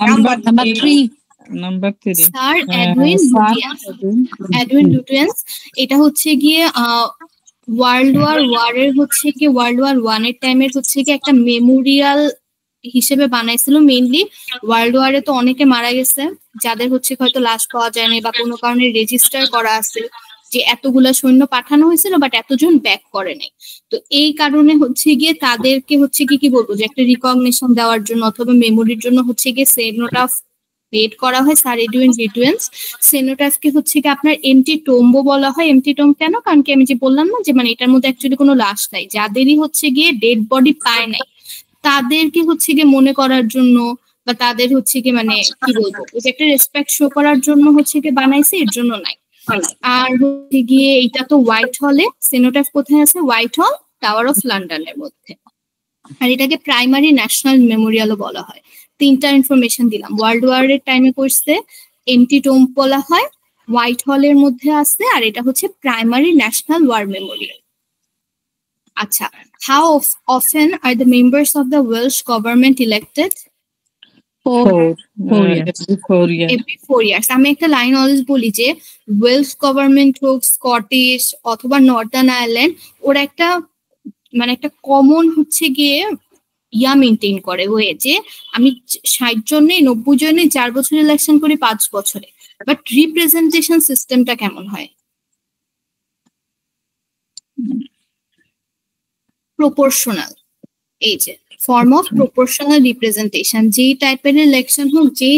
Number three. Sir Edwin Lutyens. এটা হচ্ছে গিয়ে ওয়ার্ল্ড ওয়ার ওয়ানের টাইমের হচ্ছে গিয়ে একটা মেমোরিয়াল হিসেবে বানাইছিল। মেইনলি ওয়ার্ল্ড ওয়ারে তো অনেকে মারা গেছে, যাদের হচ্ছে হয়তো লাশ পাওয়া যায়নি বা কোনো কারণে রেজিস্টার করা আছে যে এতগুলা সৈন্য পাঠানো হয়েছিল বাট এতজন ব্যাক করে নাই। তো এই কারণে হচ্ছে গিয়ে তাদেরকে হচ্ছে কি বলবো যে একটা রিকগনিশন দেওয়ার জন্য অথবা মেমোরির জন্য হচ্ছে গিয়ে সেনোটাফ ক্রিয়েট করা হয়। Sir Edwin Lutyens. সেনোটাফকে হচ্ছে কি আপনার এমটি টোম্বো বলা হয়। এমটি টোম্ব কেন? কারণ কি আমি যে বললাম না যে মানে এটার মধ্যে অ্যাকচুয়ালি কোনো লাশ নাই, যাদেরই হচ্ছে গিয়ে ডেড বডি পায় নাই তাদেরকে হচ্ছে গিয়ে মনে করার জন্য বা তাদের হচ্ছে গিয়ে মানে কি বলবো ওই একটা রেসপেক্ট শো করার জন্য হচ্ছে গিয়ে বানাইছে, এর জন্য নাই। আর হচ্ছে গিয়ে এটা তো হোয়াইট হলে, সেনোটাফ কোথায় আছে? হোয়াইট হল, টাওয়ার অফ লন্ডনের মধ্যে। আর এটাকে প্রাইমারি ন্যাশনাল মেমোরিয়ালও বলা হয়। তিনটা ইনফরমেশন দিলাম। ওয়ার্ল্ড ওয়ার এর টাইমে করছে, এমটি টোম্ব বলা হয়, হোয়াইট হলের মধ্যে আছে, আর এটা হচ্ছে প্রাইমারি ন্যাশনাল ওয়ার মেমোরিয়াল। আচ্ছা, how often are the members of the Welsh government elected? 4 years. Every 4 years. আমি একটা লাইন অলওয়েজ বলি যে ওয়েলস গভর্নমেন্ট হোক, স্কটিশ অথবা নর্দার্ন আয়ারল্যান্ড, ওরা একটা মানে একটা কমন হচ্ছে গিয়ে মেনটেন করে ওয়ে যে আমি 60 জনে 90 জনে 4 বছর ইলেকশন করি 5 বছরে। বাট রিপ্রেজেন্টেশন সিস্টেমটা কেমন হয়? প্রপোর্শনাল। এই যে ফর্ম অফ প্রপোর্শনাল রিপ্রেজেন্টেশন, যেই টাইপের ইলেকশন হোক, যে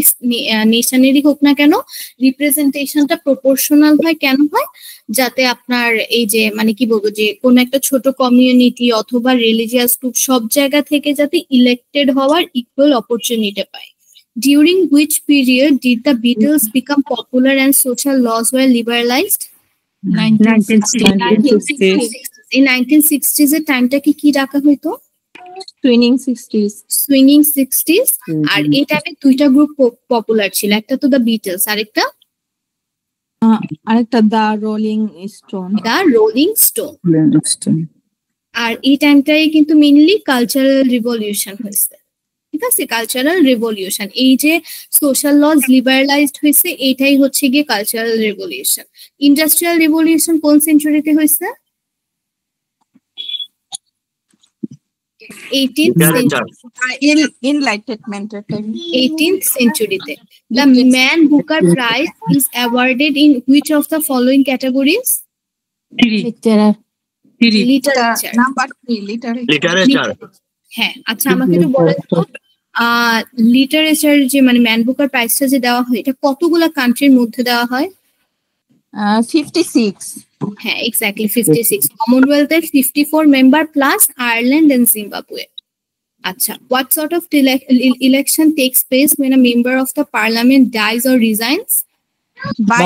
নেশনেরই হোক না কেন, রিপ্রেজেন্টেশনটা প্রপোর্শনাল হয়। কেন হয়? যাতে আপনার এই যে মানে কি বলবো যে কোন একটা ছোট কমিউনিটি অথবা রিলিজিয়াস গ্রুপ সব জায়গা থেকে যাতে ইলেক্টেড হওয়ার ইকুয়াল অপরচুনিটি পায়। During which period did the Beatles become popular and social laws were liberalized? 1960s. এই 1960s এর টাইমটা কি ডাকা হইতো? Swinging 60s। আর এই টাইমে দুইটা গ্রুপ পপুলার ছিল, একটা তো দ্য বিটলস, আরেকটা দ্য রোলিং স্টোন। আর এই টাইমটাই কিন্তু মেইনলি কালচারাল রিভলিউশন হয়েছে। ঠিক আছে, কালচারাল রিভলিউশন, এই যে সোশ্যাল লজ লিবারালাইজড হয়েছে, এইটাই হচ্ছে গিয়ে কালচারাল রিভলিউশন। ইন্ডাস্ট্রিয়াল রিভলিউশন কোন সেঞ্চুরিতে হয়েছে? 18th century. The Man Booker Prize is awarded in which of the following categories? Literature. Number 3, literature. হ্যাঁ, আচ্ছা আমাকে একটু বলেন তো লিটারেচার যে মানে ম্যান বুকার প্রাইজটা যে দেওয়া হয়, এটা কতগুলা কান্ট্রির মধ্যে দেওয়া হয়? 56. হ্যাঁ, এক্স্যাক্টলি 56। কমনওয়েলথের 54 member plus Ireland and Zimbabwe. আচ্ছা, what sort of election takes place when a member of the parliament dies or resigns? By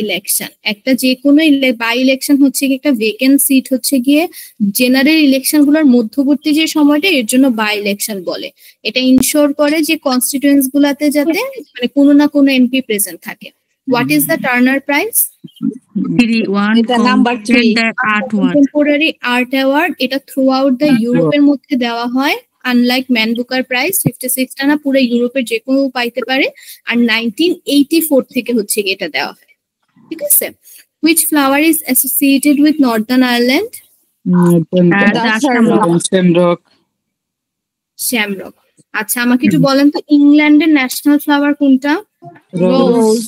election. একটা যে কোনো বাই ইলেকশন হচ্ছে কি একটা ভেকেন্ট সিট হচ্ছে গিয়ে জেনারেল ইলেকশন গুলোর মধ্যবর্তী যে সময়টা, এর জন্য বাই ইলেকশন বলে। এটা ইনশোর করে যে কনস্টিটিউয়েন্স গুলাতে যাতে মানে কোনো না কোনো এমপি প্রেজেন্ট থাকে। What is the Turner Prize? Number 3, Contemporary Art Award. এটা থ্রু আউট দ্য ইউরোপের মধ্যে দেওয়া হয়। আনলাইক ম্যান বুকার প্রাইজ 56টা না, পুরো ইউরোপের যে কোনো পাইতে পারে। আর 1984 থেকে হচ্ছে গিয়ে এটা দেওয়া হয়। ঠিক আছে। Which flower is associated with Northern Ireland? Shamrock. আচ্ছা আমাকে একটু বলেন তো ইংল্যান্ডের ন্যাশনাল ফ্লাওয়ার কোনটা? Rose.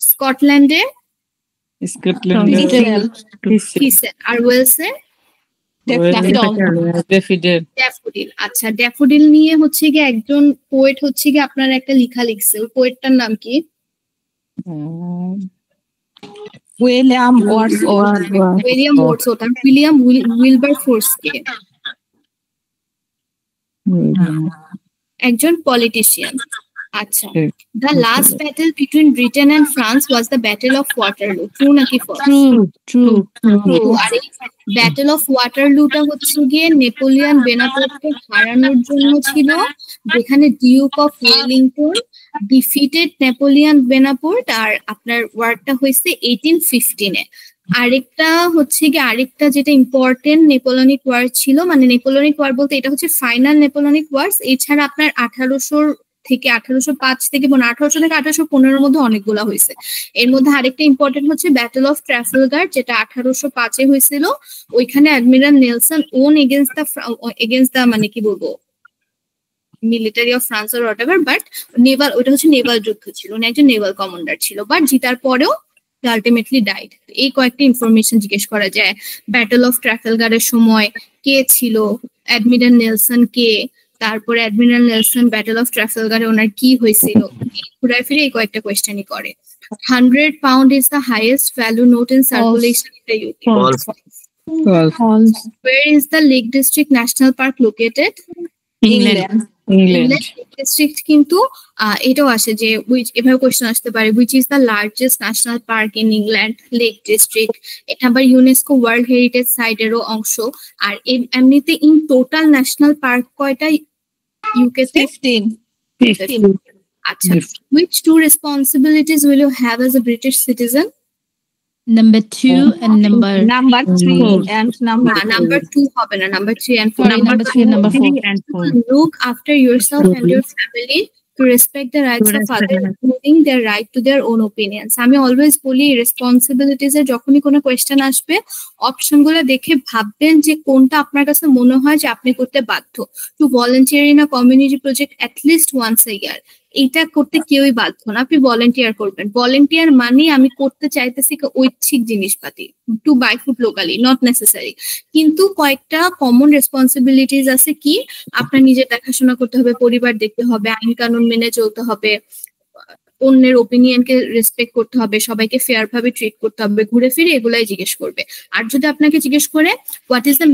স্কটল্যান্ডে? আর ওয়েলসে? ড্যাফোডিল। আচ্ছা, ড্যাফোডিল নিয়ে হচ্ছে গিয়ে একজন পোয়েট হচ্ছে গিয়ে আপনার একটা লেখা লিখছে, ওই পোয়েটটার নাম কি? William Wordsworth. আর উইলিয়াম উইলবারফোর্সকে একজন পলিটিশিয়ান। আচ্ছা, the last battle between Britain and France was the Battle of Waterloo. True নাকি false? True. আর এই ব্যাটল অফ ওয়াটারলুটা হচ্ছে গিয়ে নেপোলিয়ন বোনাপার্টকে হারানোর জন্য ছিল, যেখানে Duke of Wellington defeated Napoleon Bonaparte. আর আপনার ওয়ারটা হয়েছে 1815-এ। আরেকটা যেটা ইম্পর্টেন্ট নেপোলিয়নিক ওয়ার ছিল, মানে নেপোলিয়নিক ওয়ার বলতে এটা হচ্ছে ফাইনাল নেপোলিয়নিক ওয়ার্স। এছাড়া আপনার 1800 থেকে 1805 থেকে 1800 থেকে 1815 মধ্যে অনেকগুলা হয়েছে। এর মধ্যে আরেকটা ইম্পর্টেন্ট হচ্ছে ব্যাটল অফ ট্রাফালগার, যেটা 1805 হয়েছিল। ওইখানে অ্যাডমিরাল নেলসন ওন এগেইনস্ট দা মানে কি বলবো military of France or whatever, but Naval, ওটা হচ্ছে নেভাল যুদ্ধ ছিল, উনি একজন নেভাল কমান্ডার ছিল, বাট জিতার পরেও আলটিমেটলি ডাইড। এই কয়েকটা ইনফরমেশন জিজ্ঞেস করা যায়। ব্যাটল অফ ট্রাফালগারের সময় কে ছিল, অ্যাডমিরাল নেলসন কে, তারপরে অ্যাডমিরাল নেলসন ব্যাটল অফ ট্রাফালগারে ওনার কি হয়েছিল, ঘুরায় ফিরে এই কয়েকটা কোয়েশ্চেনই করে। 100 pound is the highest value note in circulation in the UK. False. Where is the Lake District National Park located? England. District কিন্তু এটাও আসে যে এভাবে কোয়েশ্চেন আসতে পারে, which is the largest national park in England? Lake district. এটা আবার UNESCO world heritage সাইটেরও অংশ। আর এমনিতে ইন টোটাল ন্যাশনাল পার্ক কয়টা ইউকে তে? 15. আচ্ছা, which two responsibilities will you have as a British citizen? Number 2 and number 3 and number number 2 হবে না, number 3 and 4. Sorry, number 3 and number 4 and 4. Look after yourself and your family, to respect the rights of others, including their right to their own opinions. আমি always বলি responsibilities এর যখনই কোনো question আসবে option গুলো দেখে ভাববেন যে কোনটা আপনার কাছে মনে হয় যে আপনি করতে বাধ্য। To volunteer in a community project at least once a year, এটা করতে কেউই বাধ্য না, আপনি ভলান্টিয়ার করবেন। ভলান্টিয়ার মানে আমি করতে চাইতেছি ঐচ্ছিক জিনিসপাতি, to buy food locally, not necessary. কিন্তু কয়েকটা কমন রেসপন্সিবিলিটিস আছে, কি আপনার নিজের দেখাশোনা করতে হবে, পরিবার দেখতে হবে, আইন কানুন মেনে চলতে হবে, অন্যের ওপিনিয়নকে রেসপেক্ট করতে হবে, সবাইকে ফেয়ার ভাবে ট্রিট করতে হবে, ঘুরে ফিরে এগুলাই জিজ্ঞেস করবে। আর যদি আপনাকে জিজ্ঞেস করে what is the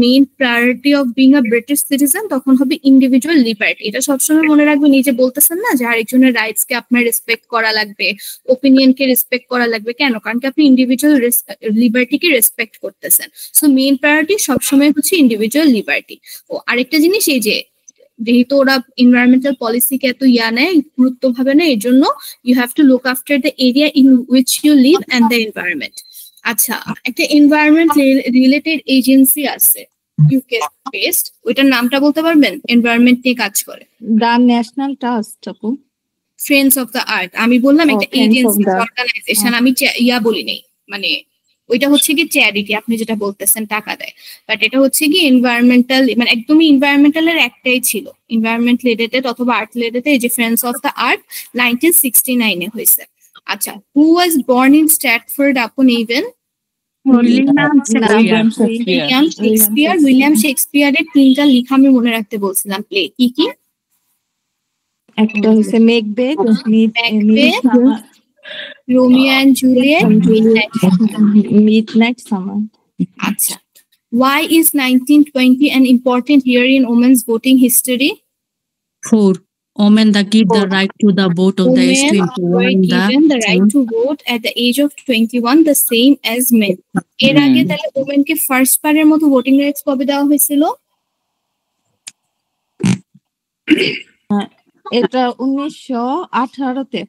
main priority of being a British citizen, তখন হবে ইন্ডিভিজুয়াল লিবার্টি। এটা সবসময় মনে রাখবেন, নিজে বলতেছেন না যে আরেকজনের রাইটস কে আপনার রেসপেক্ট করা লাগবে, ওপিনিয়নকে রেসপেক্ট করা লাগবে, কেন? কারণ কি আপনি ইন্ডিভিজুয়াল লিবার্টিকে রেসপেক্ট করতেছেন। সো মেইন প্রায়োরিটি সবসময় হচ্ছে ইন্ডিভিজুয়াল লিবার্টি। ও আরেকটা জিনিস, এই যে যেহেতু ওরা এনভায়রনমেন্টাল পলিসিকে এত নেয়, গুরুত্ব ভাবে না, এর জন্য you have to look after the area in which you live and the environment. আচ্ছা, একটা এনভায়রনমেন্ট রিলেটেড এজেন্সি আছে ইউকে বেসড, ওইটার নামটা বলতে পারবেন? এনভায়রনমেন্ট নিয়ে কাজ করে। The National Trust, আপু। Friends of the earth. আমি বললাম একটা এজেন্সি, অর্গানাইজেশন, আমি বলি নাই, মানে ওইটা হচ্ছে কি চ্যারিটি, আপনি যেটা বলতেছেন টাকা দেয়, বাট এটা হচ্ছে কি এনভায়রনমেন্টাল, মানে একদমই এনভায়রনমেন্টালের একটাই ছিল, এনভায়রনমেন্ট রিলেটেড অথবা আর্থ রিলেটেড, এই যে ফ্রেন্ডস অফ দ্য আর্থ 1969 এ হয়েছে। আচ্ছা, হু ওয়াজ বর্ন ইন স্ট্র্যাটফোর্ড আপন এভন? উইলিয়াম শেক্সপিয়ারের 3টা লেখা আমি মনে রাখতে বলছিলাম, প্লে কি কি? একটা হচ্ছে Macbeth, Romeo and Juliet, midnight summer. আচ্ছা, why is 1920 an important year in women's voting history? 4. Women that give the right to the vote of the age Women were 21. given the right to vote at the age of 21, the same as men. এর আগে তাহলে ওমেনকে first বারের মতো voting rights কবে দেওয়া হয়েছিল? এটা 1918-তে।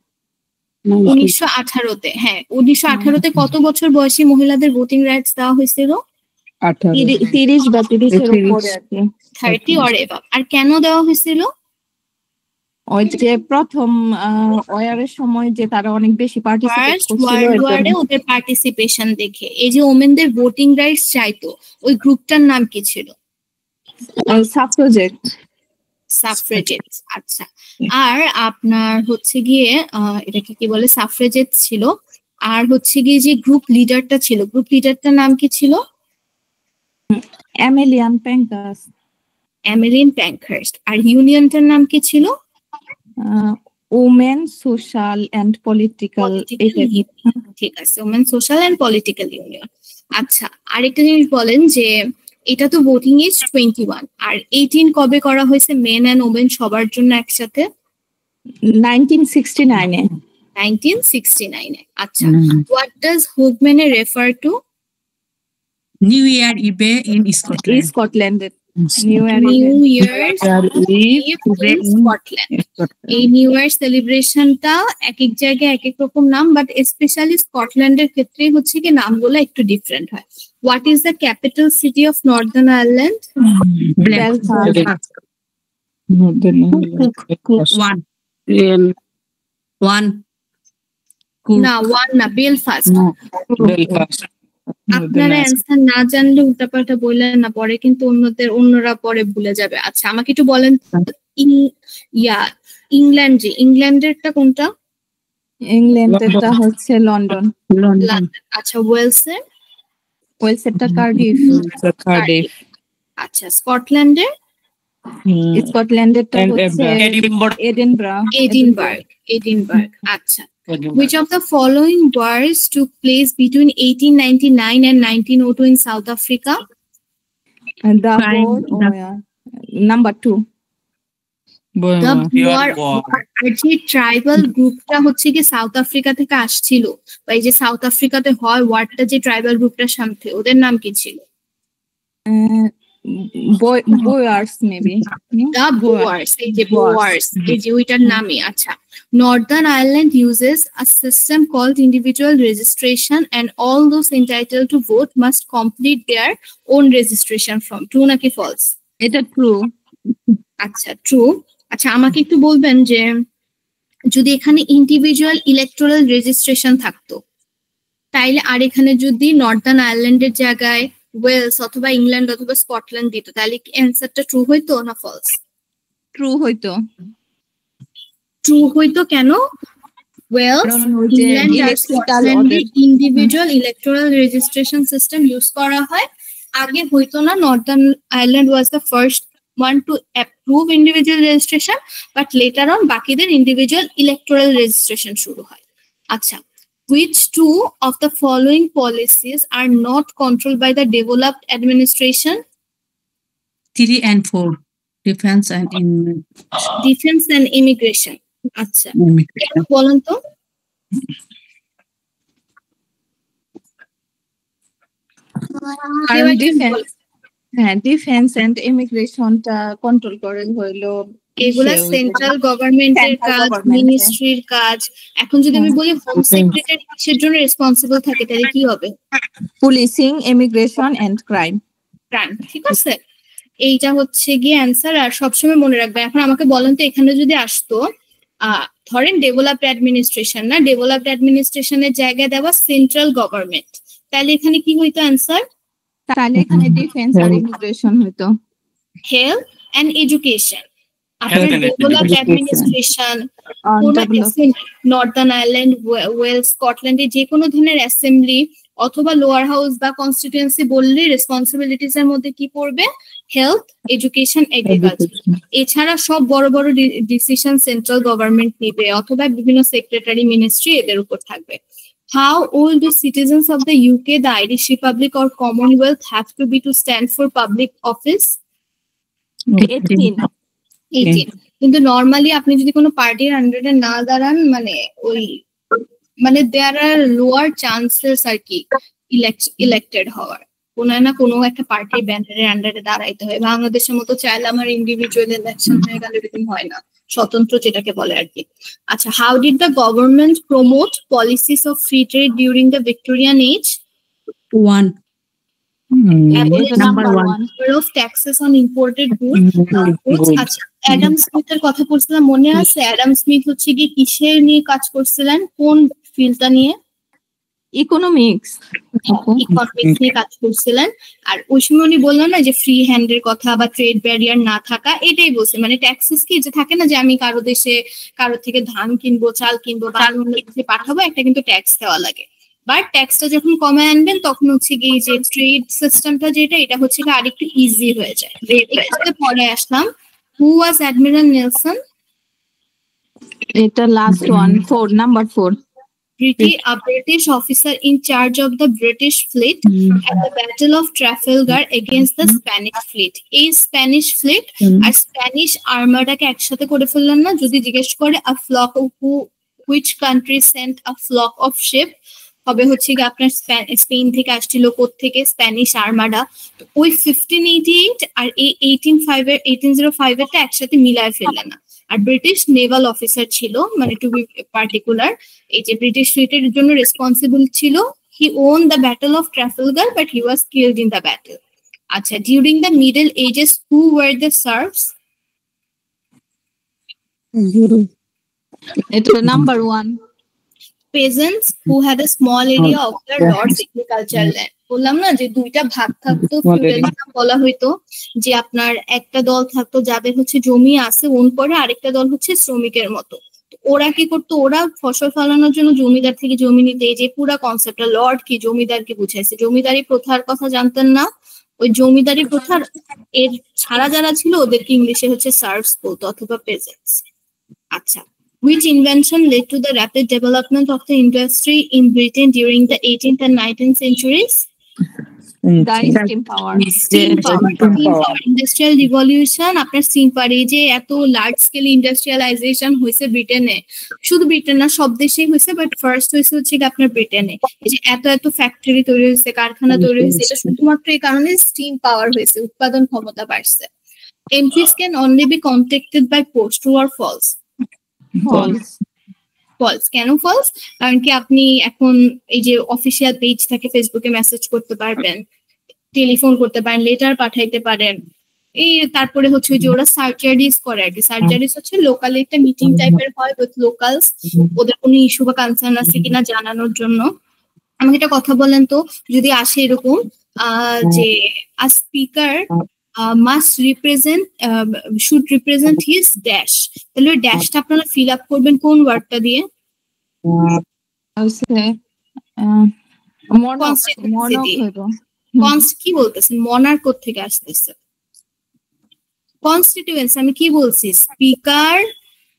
1918-তে, হ্যাঁ 1918-তে কত বছর বয়সী মহিলাদের ভোটিং রাইটস দেওয়া হয়েছিল? 30 বা 30-এর উপরে আর কি। 30 or above। আর কেন দেওয়া হয়েছিল? ওই যে প্রথম ওয়ারের সময় যে তারা অনেক বেশি পার্টিসিপেট ফার্স্ট করছিল, ওয়ার্ল্ড ওয়ারে ওদের পার্টিসিপেশন দেখে এই যে ওমেনদের ভোটিং রাইটস চাইতো, ওই গ্রুপটার নাম কি ছিল? সাফ্রেজেটস। আচ্ছা, আর আপনার হচ্ছে গিয়ে এটাকে কি বলে, সাফ্রেজেটস ছিল। আর হচ্ছে গিয়ে যে গ্রুপ লিডারটা ছিল, গ্রুপ লিডারটার নাম কি ছিল? এমিলিয়ান প্যাঙ্কার্স। এমিলিয়ান প্যাঙ্কার্স। আর ইউনিয়নটার নাম কি ছিল? Women social and political. ঠিক আছে, women social and political union. আচ্ছা, আরেকটা জিনিস বলেন যে এটা তো ভোটিং এজ 21, আর 18 কবে করা হয়েছে মেন এন্ড ওমেন সবার জন্য একসাথে? 1969-এ। 1969-এ। আচ্ছা, what does Hogmanay refer to? New Year Eve in Scotland. স্কটল্যান্ডে। New new year's Scotland. এই নিউ ইয়ার সেলিব্রেশনটা এক এক জায়গায় এক এক রকম নাম, বাট স্পেশালি স্কটল্যান্ডের ক্ষেত্রে হচ্ছে কি নামগুলো একটু ডিফারেন্ট হয়। What is the capital city of Northern Ireland? Belfast. One. না, ওয়ান না, বেলফাস্ট। আপনারা অ্যান্সার না জানলে উল্টাপাল্টা বললেন না, পরে কিন্তু অন্যরা পরে ভুলে যাবে। আচ্ছা, আমাকে একটু বলেন ইংল্যান্ডেরটা কোনটা? ইংল্যান্ডেরটা হচ্ছে লন্ডন। লন্ডন। আচ্ছা, ওয়েলসেরটা কার্ডিফ। আচ্ছা, স্কটল্যান্ডের? স্কটল্যান্ডেরটা হচ্ছে এডিনবার্গ। আচ্ছা, which of the following wars took place between 1899 and 1902 in South Africa? Number 2. The Boer যে ট্রাইবাল গ্রুপটা হচ্ছে কি সাউথ আফ্রিকা থেকে আসছিল, বা এই যে সাউথ আফ্রিকাতে হয় ওয়ারটা, যে ট্রাইবাল গ্রুপটার সাথে, ওদের নাম কি ছিল? Boers maybe. The Boers, এই যে Boers, এই যে ওইটার নামই। আচ্ছা, Northern Ireland uses a system called individual registration and all those entitled to vote must complete their own registration form. True নাকি false? এটা ট্রু। আচ্ছা, ট্রু। আচ্ছা, আমাকে একটু বলবেন যে যদি এখানে ইন্ডিভিজুয়াল ইলেকটোরাল রেজিস্ট্রেশন থাকতো, তাইলে আর এখানে যদি নর্দার্ন আয়ারল্যান্ডের জায়গায় ওয়েলস অথবা ইংল্যান্ড অথবা স্কটল্যান্ড দিত, তাহলে কি অ্যান্সারটা ট্রু হইতো না ফলস? ট্রু হইতো। ট্রু হইতো কেন? ওয়েলস, ইংল্যান্ড আর স্কটল্যান্ডে individual electoral registration system use করা হয়। আগে হইতো না, Northern Ireland was the first one to approve individual registration, but later on বাকিদের individual electoral registration শুরু হয়। আচ্ছা, which two of the following policies are not controlled by the developed administration? 3 and 4. Defense and immigration. আচ্ছা, বলুন তো। হ্যাঁ, defence and ইমিগ্রেশনটা control করে হইলো এগুলা সেন্ট্রাল গভর্নমেন্টের কাজ, মিনিস্ট্রির কাজ। এখন যদি আমি বলি হোম সেক্রেটারি কিসের জন্য রেসপন্সিবল থাকে, তাহলে কি হবে? Policing, immigration and crime. ঠিক আছে, এইটা হচ্ছে গিয়ে অ্যান্সার। আর সবসময় মনে রাখবে। এখন আমাকে বলেন তো, এখানে যদি আসতো ধরেন ডেভেলপড অ্যাডমিনিস্ট্রেশন, না, ডেভেলপড অ্যাডমিনিস্ট্রেশনের জায়গায় দেওয়া সেন্ট্রাল গভর্নমেন্ট, তাহলে এখানে কি হইতো অ্যান্সার? তাহলে এখানে ডিফেন্স আর ইমিগ্রেশন হইতো। Health and education. আপনার developed administration Northern Ireland, Wales, স্কটল্যান্ডে যে কোনো ধরনের অ্যাসেম্বলি অথবা লোয়ার হাউস বা কনস্টিটিউয়েন্সি বললে রেসপন্সিবিলিটিস এর মধ্যে কি পড়বে? Health, education, agriculture. এছাড়া সব বড় বড় ডিসিশন সেন্ট্রাল গভর্নমেন্ট নিবে অথবা বিভিন্ন সেক্রেটারি, মিনিস্ট্রি এদের উপর থাকবে। How old do citizens of the UK, the Irish Republic or Commonwealth have to be to stand for public office? 18. কিন্তু নর্মালি আপনি যদি কোনো পার্টির আন্ডারে না দাঁড়ান, মানে দেয়ার আর লোয়ার চান্সেস আর কি ইলেক্টেড হওয়ার। কোনো না কোনো একটা পার্টির ব্যানারের আন্ডারে দাঁড়াইতে হয়। বাংলাদেশের মতো চাইলে আমার ইন্ডিভিজুয়াল ইলেকশন হয়ে গেলে এরকম হয় না, স্বতন্ত্র যেটাকে বলে আর কি। আচ্ছা, how did the government promote policies of free trade during the Victorian age? 1. Number 1 of taxes on imported goods. আচ্ছা, অ্যাডাম স্মিথের কথা বলছিলাম, মনে আছে? অ্যাডাম স্মিথ হচ্ছে কি কিসের নিয়ে কাজ করছিলেন, কোন ফিল্ডটা নিয়ে? ইকোনমিক্স নিয়ে কাজ করছিলেন। আর ওই সময় উনি বললেন না যে ফ্রি হ্যান্ডের কথা বা ট্রেড ব্যারিয়ার না থাকা, এটাই বলছে। মানে ট্যাক্সেস কি যে থাকে না যে আমি কারো দেশে কারো থেকে ধান কিনবো, চাল কিনবো বা অন্য দেশে পাঠাবো, একটা কিন্তু ট্যাক্স দেওয়া লাগে। বাট ট্যাক্সটা যখন কমায় আনবেন তখন হচ্ছে কি যে ট্রেড সিস্টেমটা যেটা, এটা হচ্ছে কি আরেকটু ইজি হয়ে যায়। এটাতে পরে আসলাম, হু ওয়াজ অ্যাডমিরাল নেলসন? এটা last one, number 4. A British officer in charge of the British fleet at the Battle of Trafalgar against the Spanish fleet. এই স্প্যানিশ ফ্লিট আর স্প্যানিশ আর্মাটাকে একসাথে করে ফেললেন না? যদি জিজ্ঞেস করে a flock of which country sent a flock of ship হবে হচ্ছে কি আপনার স্পেন থেকে আসছিল, থেকে স্প্যানিশ আর্মাডা। ওই 1588 আর এই 1805 এরটা একসাথে মিলায় ফেললে না। আর ব্রিটিশ নেভাল অফিসার ছিল, মানে টু বি পার্টিকুলার, এই যে ব্রিটিশ ফ্লিটের জন্য রেসপন্সিবল ছিল। He won the battle of Trafalgar but he was killed in the battle. আচ্ছা, during the Middle Ages who were the serfs? এটা number 1, peasants who had a small area of their lord's agricultural land. বললাম না যে দুইটা ভাগ থাকতো, feudalism বলা হইতো, যে আপনার একটা দল থাকতো যাদের হচ্ছে জমি আছে ওন করে, আরেকটা দল হচ্ছে শ্রমিকের মতো। ওরা কি করতো, ওরা ফসল ফলানোর জন্য জমিদার থেকে জমি নিতে। এই যে পুরা কনসেপ্টটা, লর্ড কি জমিদারকে বুঝাইছে। জমিদারি প্রথার কথা জানতেন না? ওই জমিদারি প্রথার এর ছাড়া যারা ছিল ওদেরকে ইংলিশে হচ্ছে সার্ভস বলতো অথবা পেজেন্টস। আচ্ছা, which invention led to the rapid development of the industry in Britain during the 18th and 19th centuries? steam power. Steam power. Industrial revolution, আপনার steam power। এই যে এত লার্জ স্কেল ইন্ডাস্ট্রিয়ালাইজেশন হয়েছে ব্রিটেনে, শুধু ব্রিটেন না সব দেশেই হয়েছে, বাট ফার্স্ট হয়েছে হচ্ছে আপনার ব্রিটেনে। এই যে এত এত ফ্যাক্টরি তৈরি হয়েছে, কারখানা তৈরি হয়েছে, এটা শুধুমাত্র এই কারণে স্টিম পাওয়ার হয়েছে, উৎপাদন ক্ষমতা বাড়ছে। MPs can only be contacted by post, true or false? False. কেন ফলস? কারণ কি আপনি এখন এই যে অফিসিয়াল পেজ থেকে ফেসবুকে মেসেজ করতে পারবেন, টেলিফোন করতে পারেন, লেটার পাঠাইতে পারেন। এই তারপরে হচ্ছে যে ওরা সার্জারিজ করে আর কি। সার্জারিজ হচ্ছে লোকালি একটা মিটিং টাইপের হয় উইথ লোকালস, ওদের কোনো ইস্যু বা কনসার্ন আছে কিনা জানানোর জন্য। আমাকে একটা কথা বলেন তো, যদি আসে এরকম যে আ speaker must represent should represent his dash, তাহলে ওই ড্যাশটা আপনারা ফিল আপ করবেন কোন ওয়ার্ডটা দিয়ে? কি বলতেছেন? মনার্ক থেকে আসতেছে, কনস্টিটিউয়েন্সি। আমি কি বলছি? স্পিকার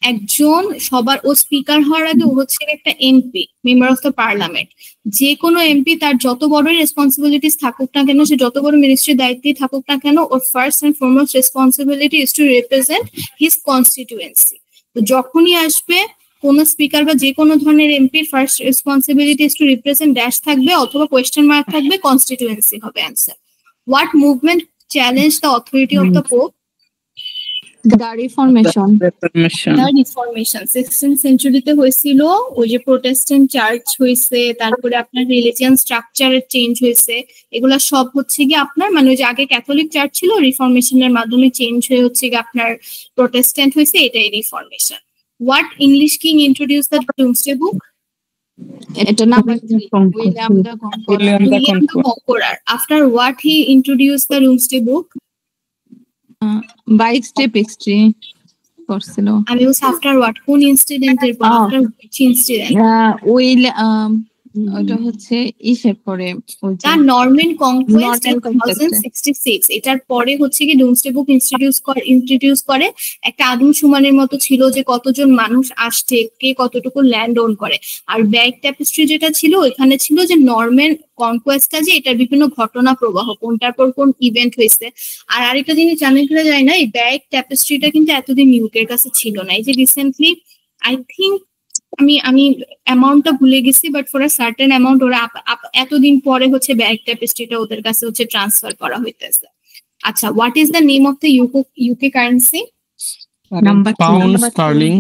একজন, সবার, ও স্পিকার হওয়ার আগে ও হচ্ছে একটা MP, member of the parliament. যে কোনো এমপি তার যত বড় রেসপন্সিবিলিটিস থাকুক না কেন, সে যত বড় মিনিস্ট্রির দায়িত্বে থাকুক না কেন, ওর first and foremost responsibility is to represent his constituency. তো যখনই আসবে কোন স্পিকার বা যে কোনো ধরনের এমপির first responsibility is to represent dash থাকবে অথবা কোয়েশ্চেন মার্ক থাকবে, কনস্টিটিউয়েন্সি হবে answer. What movement challenge the authority of the pope? The Reformation. The Reformation 16th সেঞ্চুরিতে হয়েছিল। ওই যে প্রোটেস্ট্যান্ট চার্চ হয়েছে, তারপরে আপনার রিলিজিয়ান স্ট্রাকচারের চেঞ্জ হয়েছে, এগুলা সব হচ্ছে কি আপনার, মানে ওই যে আগে ক্যাথলিক চার্চ ছিল, রিফরমেশনের মাধ্যমে চেঞ্জ হয়ে হচ্ছে কি আপনার প্রোটেস্ট্যান্ট হয়েছে, এটাই Reformation. What English king introduce the Domesday book? এটা number 3, William the Conqueror. After what he introduce the Domesday book? By এক্সট্রি করছিল। আমি বলছি আফটার হোয়াট, কোন ইনসিডেন্টের পর? After which incident? ওটা হচ্ছে ইসের পরে, দ্য নরম্যান কনকোয়েস্ট 1066। এটার পরে হচ্ছে কি ডুমসডে বুক ইন্ট্রোডিউস করে। একটা আদমশুমারির মতো ছিল যে কতজন মানুষ আসছে, কে কতটুকু ল্যান্ড ওন করে। আর ব্যাগ ট্যাপেস্ট্রি যেটা ছিল, এখানে ছিল যে নরম্যান কনকোয়েস্টটা, যে এটার বিভিন্ন ঘটনা প্রবাহ, কোনটার পর কোন ইভেন্ট হয়েছে। আর আরেকটা জিনিস জানা কিনা যায় না, এই ব্যাগ ট্যাপেস্ট্রিটা কিন্তু এতদিন ইউকের কাছে ছিল না। এই যে রিসেন্টলি আই থিঙ্ক, আমি অ্যামাউন্টটা ভুলে গেছি, but for a certain amount ওরা এতদিন পরে হচ্ছে ব্যাগ ট্যাপেস্ট্রিটা ওদের কাছে হচ্ছে ট্রান্সফার করা হইতেছে। আচ্ছা, what is the name of the UK currency? Pound sterling.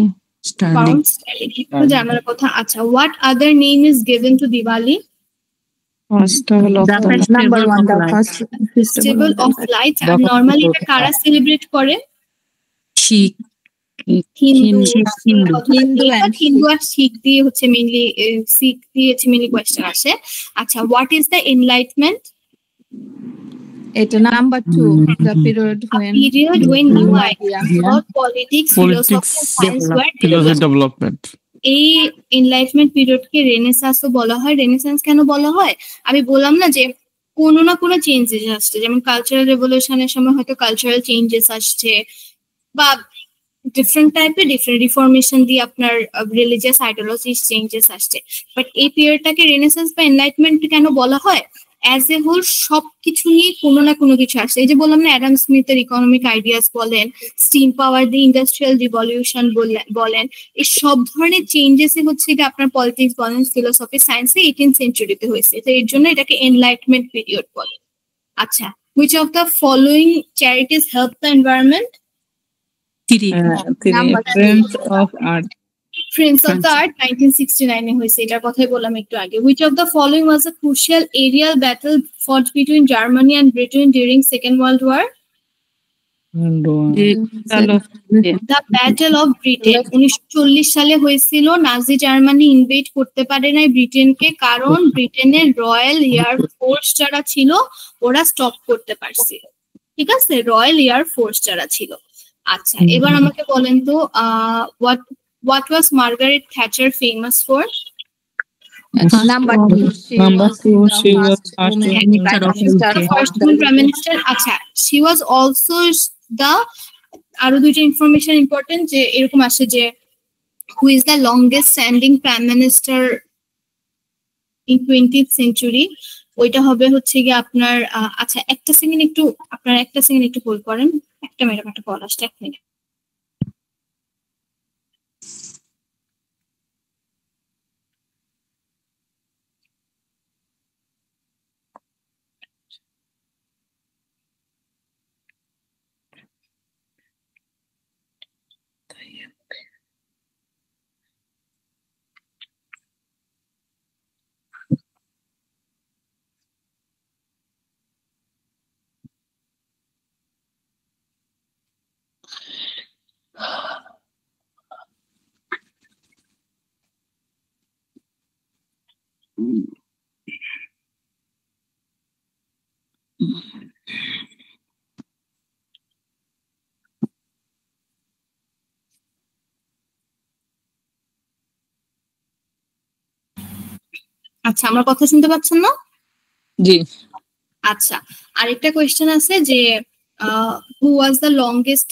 Pound sterling, একটু জানার কথা। আচ্ছা, what other name is given to Diwali? Festival of lights. আর নরমালি এটা কারা সেলিব্রেট করে? শিখ, হিন্দু আর শিখ দিয়ে হচ্ছে মেইনলি, শিখ দিয়ে হচ্ছে মেইনলি কোয়েশ্চেন আসে। আচ্ছা, হোয়াট ইজ দ্য এনলাইটমেন্ট? এটা number 2, the period when new ideas about politics, philosophy, science were development. এই এনলাইটমেন্ট পিরিয়ডকে রেনেসাঁসও বলা হয়। রেনেসাঁস কেন বলা হয়? আমি বললাম না যে কোনো না কোনো চেঞ্জেস আসছে, যেমন কালচারাল রেভলিউশনের সময় হয়তো কালচারাল চেঞ্জেস আসছে, বা ডিফারেন্ট টাইপের ডিফারেন্ট রিফরমেশন দিয়ে আপনার রিলিজিয়াস আইডিওলজি চেঞ্জেস আসছে। বাট এই পিরিয়ডটাকে রেনেসাঁস বা এনলাইটমেন্ট কেন বলা হয়? অ্যাজ এ হোল সবকিছু নিয়ে কোনো না কোনো কিছু আসছে। এই যে বললাম না, অ্যাডাম স্মিথের ইকোনমিক আইডিয়াস বলেন, স্টিম পাওয়ার দিয়ে ইন্ডাস্ট্রিয়াল রিভলিউশন বলেন, এই সব ধরনের চেঞ্জেস হচ্ছে কি আপনার পলিটিক্স বলেন, ফিলোসফি, সায়েন্সে 18th সেঞ্চুরিতে হয়েছে। তো এর জন্য এটাকে এনলাইটমেন্ট পিরিয়ড বলে। আচ্ছা, which of the following charities help the environment? Friends of Earth. Friends of the Earth 1969 এ হয়েছে, এটার কথাই বললাম একটু আগে। Which of the following was a crucial aerial battle fought between Germany and Britain during Second World War? The Battle of Britain 1940 সালে হয়েছিল। নাজি Germany invade করতে পারে নাই ব্রিটেনকে, কারণ ব্রিটেনের রয়্যাল এয়ার ফোর্স যারা ছিল ওরা স্টপ করতে পারছিল। ঠিক আছে, রয়্যাল এয়ার ফোর্স যারা ছিল। আচ্ছা, এবার আমাকে বলেন তো what was Margaret Thatcher famous for? Number two, she was first prime minister. আচ্ছা, she was also the আরো দুইটা ইনফরমেশন ইম্পর্টেন্ট যে এরকম আসে যে who is the longest standing prime minister in 20th century, ওইটা হবে হচ্ছে কি আপনার আচ্ছা একটা সেকেন্ড একটু হোল্ড করেন, একটা কল আসছে, 1 মিনিট। আচ্ছা, আমার কথা শুনতে পাচ্ছেন না? জি। আচ্ছা, আরেকটা কোয়েশ্চেন আছে যে who is the longest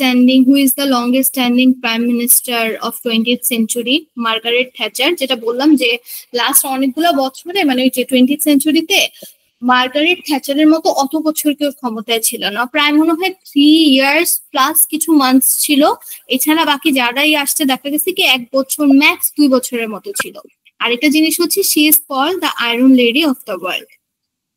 standing prime minister of 20th century? Margaret Thatcher. যেটা বললাম যে লাস্ট অনেকগুলো বছরে মানে ওই যে 20th সেঞ্চুরিতে মার্গারেট থ্যাচারের মতো অত বছর কেউ ক্ষমতায় ছিল না, প্রায় মনে হয় 3 years প্লাস কিছু মান্থস ছিল। এছাড়া বাকি যারাই আসছে দেখা গেছে কি 1 বছর ম্যাক্স 2 বছরের মতো ছিল। আরেকটা জিনিস হচ্ছে she is called the Iron Lady of the world.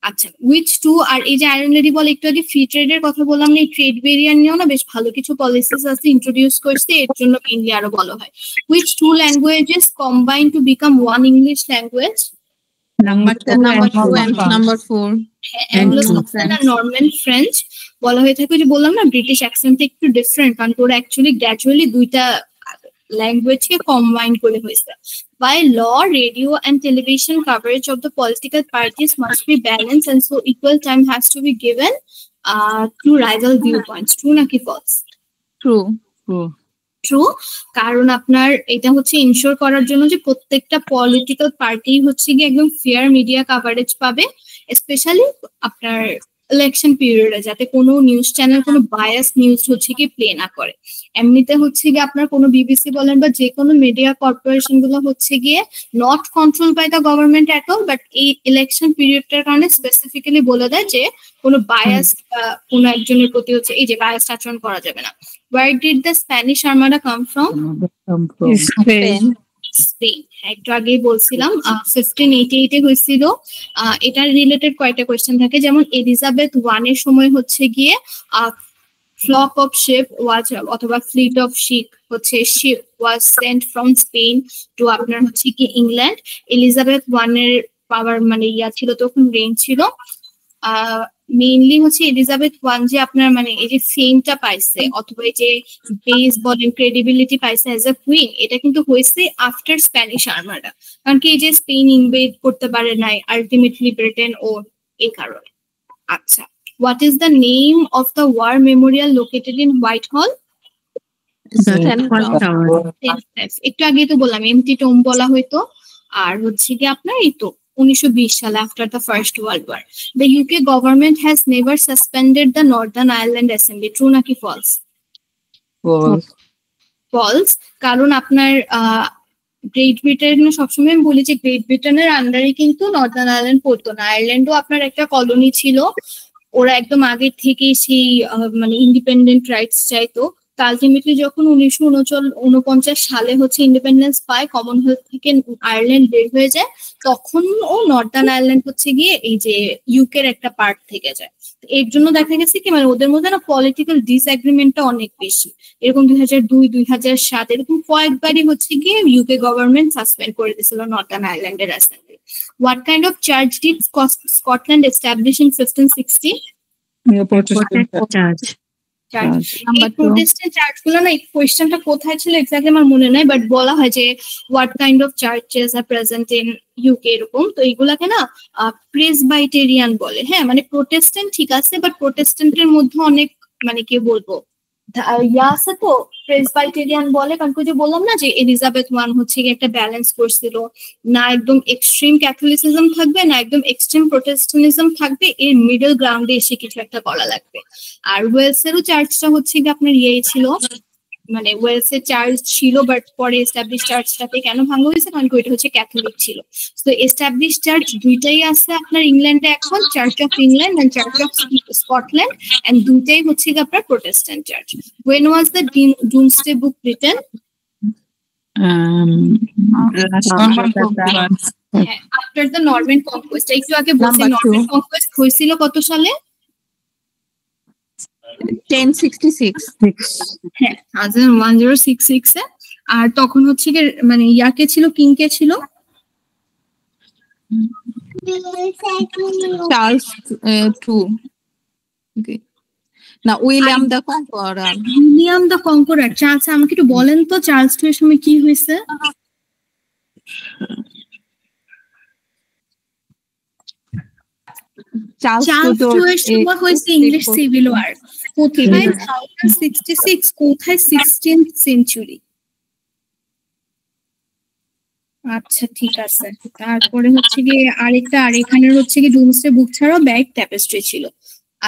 আচ্ছা, which two, আর এই যে আয়রন লেডি বলে একটু আগে ফ্রি ট্রেডের কথা বললাম না, এই ট্রেড ব্যারিয়ার নিয়েও না বেশ ভালো কিছু পলিসিস আছে, ইন্ট্রোডিউস করছে, এর জন্য মেইনলি আরো বলা হয়। which two languages combine to become one English language? Number 2 and number 4. Anglo-Saxon and Norman French। বলা হয়ে থাকে যে বললাম না ব্রিটিশ অ্যাকসেন্টটা একটু ডিফারেন্ট, কারণ ওরা অ্যাকচুয়ালি গ্র্যাজুয়ালি দুইটা ল্যাঙ্গুয়েজকে কম্বাইন করে হয়েছে। By law, radio and television coverage of the political parties must be balanced, and so equal time has to be given to rival viewpoints. True নাকি false? True, কারণ আপনার এটা হচ্ছে ইনশোর করার জন্য যে প্রত্যেকটা পলিটিক্যাল পার্টি হচ্ছে গিয়ে একদম ফেয়ার মিডিয়া কাভারেজ পাবে, স্পেশালি আপনার ইলেকশন পিরিয়ডে, যাতে কোনো নিউজ চ্যানেল কোনো বায়াস নিউজ হচ্ছে কি প্লে না করে। এমনিতে হচ্ছে গিয়ে আপনার কোনো বিবিসি বলেন বা যে কোনো মিডিয়া কর্পোরেশন গুলো হচ্ছে গিয়ে not control by the government at all, but এই ইলেকশন পিরিয়ডটার কারণে স্পেসিফিক্যালি বলে দেয় যে কোনো বায়াস বা কোনো একজনের প্রতি হচ্ছে এই যে বায়াস আচরণ করা যাবে না। Where did the Spanish Armada come from? Spain. একটু আগেই বলছিলাম 1588 এ হয়েছিল। এটার রিলেটেড কয়েকটা কোয়েশ্চেন থাকে, যেমন এলিজাবেথ 1 এর সময় হচ্ছে গিয়ে flock of ship was অথবা fleet of ship হচ্ছে ship was sent from Spain to আপনার হচ্ছে কি ইংল্যান্ড। এলিজাবেথ 1 এর পাওয়ার মানে ছিল তখন রেঞ্জ ছিল। মেইনলি হচ্ছে এলিজাবেথ 1 যে আপনার মানে এই যে ফেমটা পাইছে অথবা এই যে বেস বলেন ক্রেডিবিলিটি পাইছে অ্যাজ আ কুইন, এটা কিন্তু হয়েছে আফটার স্প্যানিশ আর্মাডা, কারণ কি এই যে স্পেন ইনভেড করতে পারে নাই আলটিমেটলি ব্রিটেন ও এই কারণে। আচ্ছা, what is the name of the war memorial located in Whitehall? একটু আগে তো বললাম এমটি টোম বলা হইতো। আর হচ্ছে কি আপনার এই তো 1920 সালে after the first world war the UK government has never suspended the Northern Ireland Assembly. True নাকি false? False, কারণ আপনার গ্রেট ব্রিটেন সবসময় আমি বলি যে গ্রেট ব্রিটেনের আন্ডারে কিন্তু নর্দার্ন আয়ারল্যান্ড পড়তো না। আয়ারল্যান্ডও আপনার একটা কলোনি ছিল, ওরা একদম আগে থেকে সেই মানে ইন্ডিপেন্ডেন্ট রাইটস চাইতো। আলটিমেটলি যখন 1949 সালে হচ্ছে ইন্ডিপেন্ডেন্স পায়, কমনওয়েলথ থেকে আয়ারল্যান্ড বের হয়ে যায়, তখন ও নর্দার্ন আয়ারল্যান্ড হচ্ছে গিয়ে এই যে ইউকের একটা পার্ট থেকে যায়। এর জন্য দেখা গেছে কি মানে ওদের মধ্যে না পলিটিক্যাল ডিসএগ্রিমেন্টটা অনেক বেশি। এরকম 2002, 2007 এরকম কয়েকবারই হচ্ছে গিয়ে ইউকে গভর্নমেন্ট সাসপেন্ড করে দিয়েছিল নর্দার্ন আয়ারল্যান্ডের assembly. What kind of church did Scotland establish in 1560? Church. Protestant চার্চগুলো না, এই কোয়েশ্চেনটা কোথায় ছিল এক্স্যাক্টলি আমার মনে নাই, বাট বলা হয় যে what kind of churches are present in UK এরকম। তো এইগুলাকে না প্রেসবাইটেরিয়ান বলে। হ্যাঁ, মানে প্রোটেস্ট্যান্ট ঠিক আছে, বাট প্রোটেস্ট্যান্টের মধ্যে অনেক মানে কি বলবো আছে তো প্রেসবাইটেরিয়ান বলে, কারণ যে বললাম না যে এলিজাবেথ ওয়ান হচ্ছে গিয়ে একটা ব্যালেন্স করছিল, না একদম এক্সট্রিম ক্যাথলিসিজম থাকবে না একদম এক্সট্রিম প্রোটেস্ট্যান্টিজম থাকবে, এর মিডল গ্রাউন্ডে এসে কিছু একটা করা লাগবে। আর ওয়েলসেরও চার্চটা হচ্ছে গিয়ে আপনার ছিল, মানে ওয়েলসের চার্চ ছিল, বাট পরে এস্টাবলিশ চার্চটাকে কেন ভাঙা হয়েছে, কারণ ওইটা হচ্ছে ক্যাথলিক ছিল। তো এস্টাবলিশ চার্চ দুইটাই আছে আপনার ইংল্যান্ডে এখন, church of England and church of Scotland, and দুইটাই হচ্ছে আপনার protestant church. When was the Domesday Book written? After the Norman Conquest. একটু আগে বলছি নরম্যান কনকোয়েস্ট হয়েছিল কত সালে? 1066। হ্যাঁ, 1066 এ। আর তখন হচ্ছে কি মানে ইয়াকে ছিল, কিং কে ছিল? Charles two. ওকে, না William the Conqueror. William the Conqueror. Charles, আমাকে একটু বলেন তো চার্লস টু এর সময় কি হয়েছে? চার্লস টু এর সময় হয়েছে ইংলিশ সিভিল ওয়ার। কোথায়? 1066। কোথায়? 16th century. আচ্ছা ঠিক আছে। তারপরে হচ্ছে গিয়ে আরেকটা, আর এখানের হচ্ছে গিয়ে ডুমসডে বুক ছাড়াও ব্যাগ ট্যাপেস্ট্রি ছিল।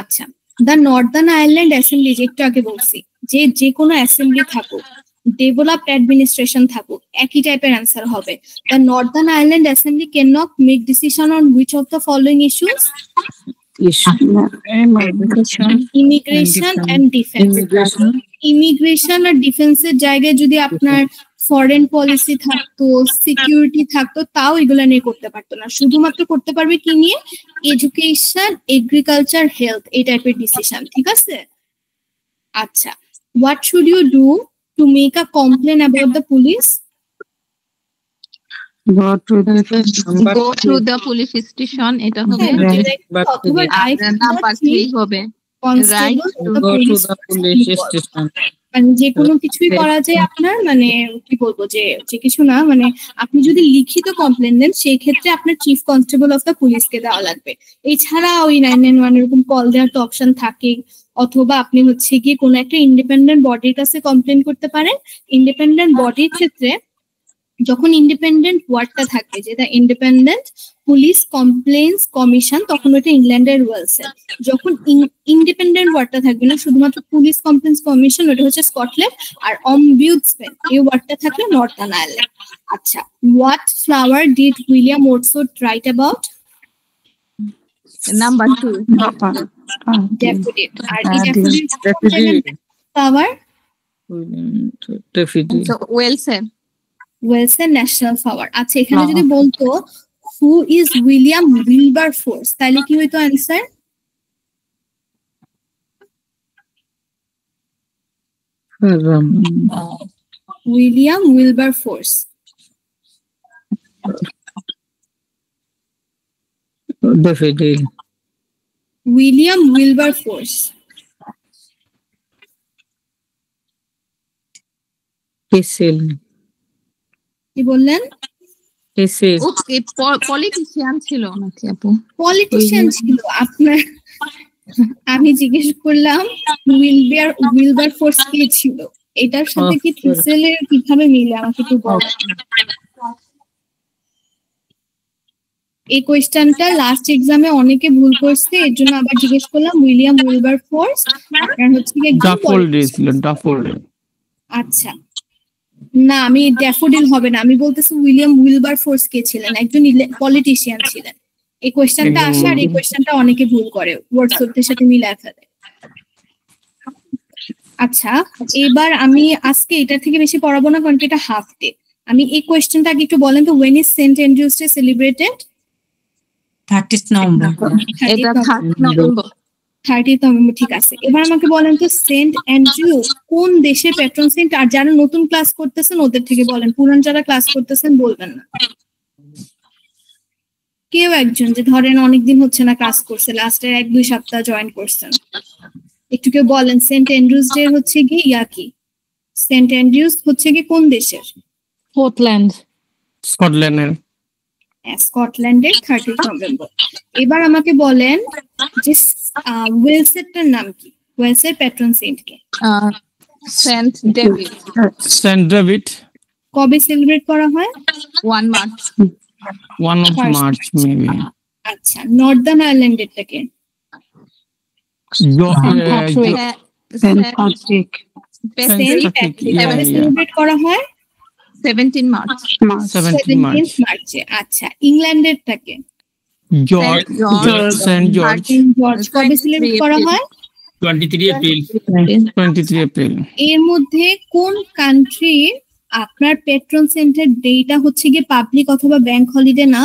আচ্ছা, দ্য নর্দার্ন আয়ারল্যান্ড অ্যাসেম্বলি, একটু আগে বলছি যে যে কোনো অ্যাসেম্বলি থাকুক, ডেভেলপড অ্যাডমিনিস্ট্রেশন থাকুক, একই টাইপের অ্যান্সার হবে। The Northern Ireland assembly can not make decision on which of the following issues? Immigration and defence. Immigration আর ডিফেন্সের জায়গায় যদি আপনার ফরেন পলিসি থাকতো, সিকিউরিটি থাকতো, তাও এগুলা নিয়ে করতে পারতো না। শুধুমাত্র করতে পারবে কি নিয়ে? এডুকেশন, এগ্রিকালচার, হেলথ, এই টাইপের ডিসিশন। ঠিক আছে? আচ্ছা, what should you do to make a complain about the police? go to the police station, এটা হবে। নাম্বার 3 হবে right to go to the police station। মানে যে কোনো কিছুই করা যায় আপনার, মানে কি বলবো যে কিছু না, মানে আপনি যদি লিখিত কমপ্লেন দেন সেই ক্ষেত্রে আপনার চিফ কনস্টেবল অফ দ্য পুলিশকে দেওয়া লাগবে। এছাড়া ওই 991 এরকম কল দেওয়ার তো অপশন থাকে, অথবা আপনি হচ্ছে গিয়ে কোনো একটা ইন্ডিপেন্ডেন্ট বডির কাছে কমপ্লেন করতে পারেন। ইন্ডিপেন্ডেন্ট বডির ক্ষেত্রে যখন ইন্ডিপেন্ডেন্ট ওয়ার্ডটা থাকবে, যেটা ইন্ডিপেন্ডেন্ট পুলিশ কমপ্লেন্স কমিশন, তখন ওটা ইংল্যান্ডের ওয়েলসে। যখন ইন্ডিপেন্ডেন্ট ওয়ার্ডটা থাকবে না, শুধুমাত্র পুলিশ কমপ্লেন্স কমিশন, ওটা হচ্ছে স্কটল্যান্ড। আর অম্বুডসম্যান এই ওয়ার্ডটা থাকলে নর্দার্ন আয়ারল্যান্ড। আচ্ছা, what flower did William Wordsworth write about? Number 2 daffodil. আর এই ড্যাফোডিল ফ্লাওয়ার ওয়েলসের ন্যাশনাল ফ্লাওয়ার। আচ্ছা, এখানে যদি বলতো হু ইজ উইলিয়াম উইলবারফোর্স, তাহলে কি হইতো answer? William Wilberforce. William Wilberforce. কি বললেন? পলিটিশিয়ান ছিল নাকি আপু? পলিটিশিয়ান ছিল আপনার। আমি জিজ্ঞেস করলাম উইলবারফোর্স কে ছিল, এটার সাথে কি থিসেলের কিভাবে মিলে আমাকে একটু বলেন। এই কোয়েশ্চেনটা লাস্ট এক্সামে অনেকে ভুল করছে, এর জন্য আবার জিজ্ঞেস করলাম। উইলিয়াম উইলবারফোর্স আপনার হচ্ছে ডাফোল্ড ছিল, ডাফোল্ড। আচ্ছা, না, আমি ড্যাফোডিল হবে না, আমি বলতেছি উইলিয়াম উইলবারফোর্স কে ছিলেন, একজন পলিটিশিয়ান ছিলেন। এই কোয়েশ্চেনটা আসে আর এই কোয়েশ্চেনটা অনেকে ভুল করে, ওয়ার্ড শব্দের সাথে মিলায় ফেলে। আচ্ছা, এবার আমি আজকে এটার থেকে বেশি পড়াবো না, কারণ এটা হাফ ডে। আমি এই কোয়েশ্চেনটা আগে একটু বলেন তো, when is St. Andrews Day celebrated? 30th November. 30th November, ঠিক আছে। এবার আমাকে বলেন তো, সেন্ট অ্যান্ড্রিউ কোন দেশের প্যাট্রন সেন্ট? আর যারা নতুন ক্লাস করতেছেন ওদের থেকে বলেন, পুরান যারা ক্লাস করতেছেন বলবেন না। কেউ একজন যে ধরেন অনেকদিন হচ্ছে না ক্লাস করছে, লাস্টের 1-2 সপ্তাহ জয়েন করছেন, একটু কেউ বলেন সেন্ট অ্যান্ড্রিউস ডে হচ্ছে কি কি? সেন্ট অ্যান্ড্রিউস হচ্ছে কি কোন দেশের? স্কটল্যান্ডের। স্কটল্যান্ডের 30th নভেম্বর। এবার আমাকে বলেন যে ওয়েলসেরটার নাম কি? ওয়েলসের প্যাট্রন সেন্ট কে? Saint David. সেন্ট ডেভিড কবে সেলিব্রেট করা হয়? 1 মার্চ। 1 of March maybe. আচ্ছা, নর্দার্ন আয়ারল্যান্ডেরটাকে? Saint Patrick. সেলিব্রেট করা হয় 17 মার্চ। 17 March. মার্চে। আচ্ছা, ইংল্যান্ডেরটাকে? George, Saint George. জর্জ কবে সেলিব্রেট করা হয়? 23 এপ্রিল। 23 এপ্রিল। এর মধ্যে কোন কান্ট্রি আপনার পেট্রন সেন্টের ডেটা হচ্ছে গিয়ে পাবলিক অথবা ব্যাংক হলিডে না,